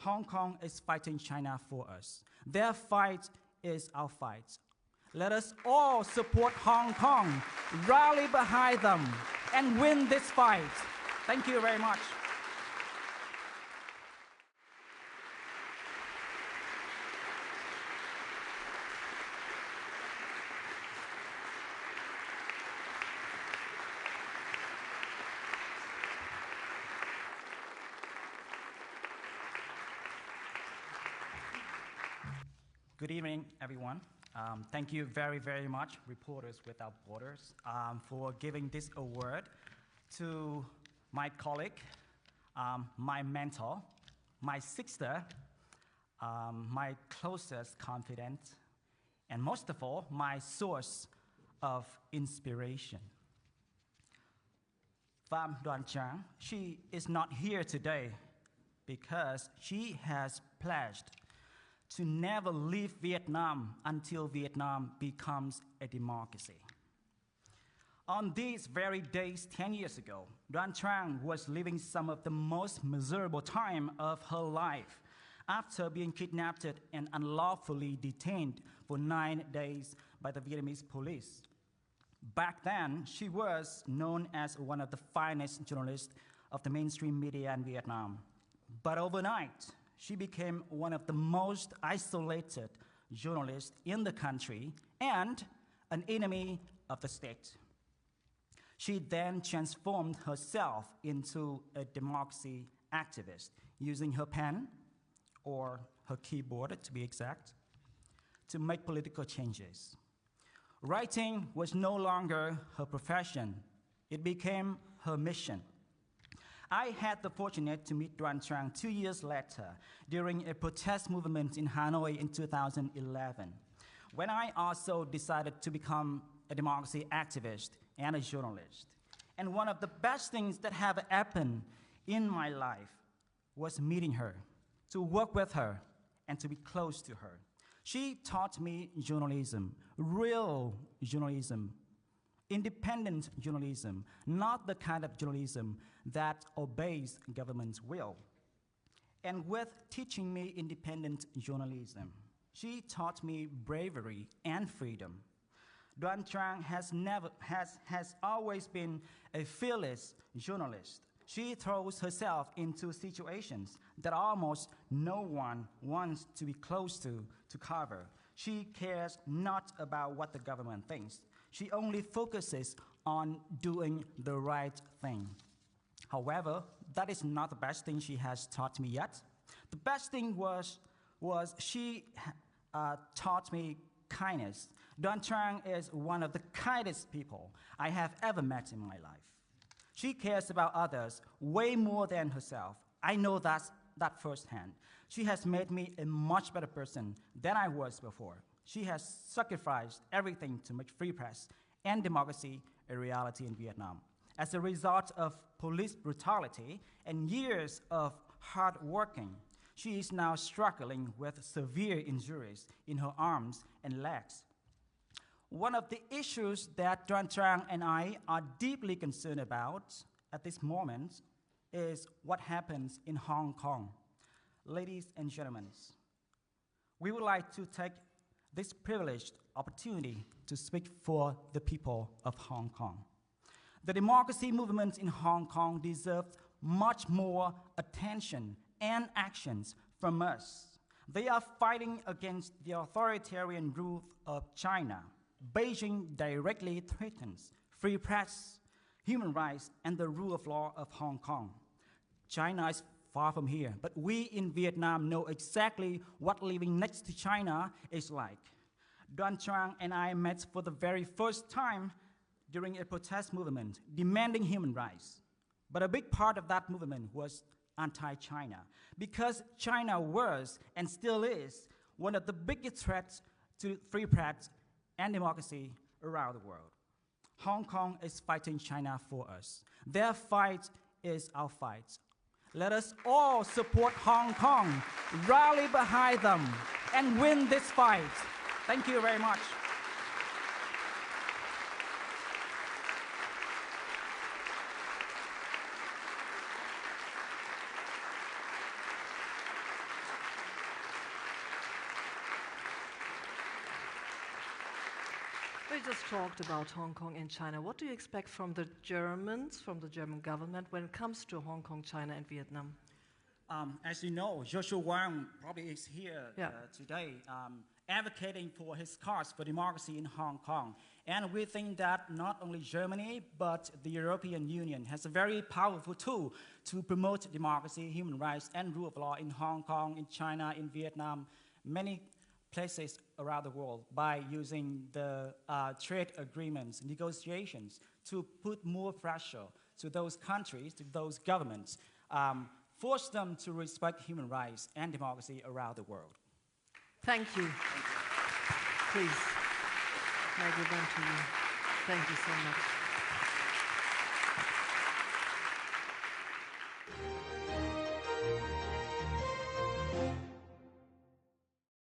Hong Kong is fighting China for us. Their fight is our fight. Let us all support Hong Kong, rally behind them, and win this fight. Thank you very much. Good evening, everyone. Thank you very, very much, Reporters Without Borders, for giving this award to my colleague, my mentor, my sister, my closest confidant, and most of all, my source of inspiration. Pham Đoan Trang, she is not here today because she has pledged to never leave Vietnam until Vietnam becomes a democracy. On these very days 10 years ago, Đoan Trang was living some of the most miserable time of her life after being kidnapped and unlawfully detained for 9 days by the Vietnamese police. Back then, she was known as one of the finest journalists of the mainstream media in Vietnam. But overnight, she became one of the most isolated journalists in the country and an enemy of the state. She then transformed herself into a democracy activist, using her pen, or her keyboard to be exact, to make political changes. Writing was no longer her profession. It became her mission. I had the fortune to meet Đoan Trang 2 years later during a protest movement in Hanoi in 2011, when I also decided to become a democracy activist and a journalist. And one of the best things that have happened in my life was meeting her, to work with her, and to be close to her. She taught me journalism, real journalism, independent journalism, not the kind of journalism that obeys government's will. And with teaching me independent journalism, she taught me bravery and freedom. Đoan Trang has always been a fearless journalist. She throws herself into situations that almost no one wants to be close to cover. She cares not about what the government thinks. She only focuses on doing the right thing. However, that is not the best thing she has taught me yet. The best thing was she taught me kindness. Đoan Trang is one of the kindest people I have ever met in my life. She cares about others way more than herself. I know that firsthand. She has made me a much better person than I was before. She has sacrificed everything to make free press and democracy a reality in Vietnam. As a result of police brutality and years of hard working, she is now struggling with severe injuries in her arms and legs. One of the issues that Đoan Trang and I are deeply concerned about at this moment is what happens in Hong Kong. Ladies and gentlemen, we would like to take this privileged opportunity to speak for the people of Hong Kong. The democracy movement in Hong Kong deserves much more attention and actions from us. They are fighting against the authoritarian rule of China. Beijing directly threatens free press, human rights, and the rule of law of Hong Kong. China is far from here, but we in Vietnam know exactly what living next to China is like. Đoan Trang and I met for the very first time during a protest movement demanding human rights. But a big part of that movement was anti-China, because China was and still is one of the biggest threats to free press and democracy around the world. Hong Kong is fighting China for us. Their fight is our fight. Let us all support Hong Kong, rally behind them, and win this fight. Thank you very much. We just talked about Hong Kong and China. What do you expect from the Germans, from the German government, when it comes to Hong Kong, China, and Vietnam? As you know, Joshua Wong probably is here today advocating for his cause for democracy in Hong Kong. And we think that not only Germany, but the European Union has a very powerful tool to promote democracy, human rights, and rule of law in Hong Kong, in China, in Vietnam, many places around the world, by using the trade agreements, negotiations, to put more pressure to those countries, to those governments, force them to respect human rights and democracy around the world. Thank you. Please, microphone to you. Thank you so much.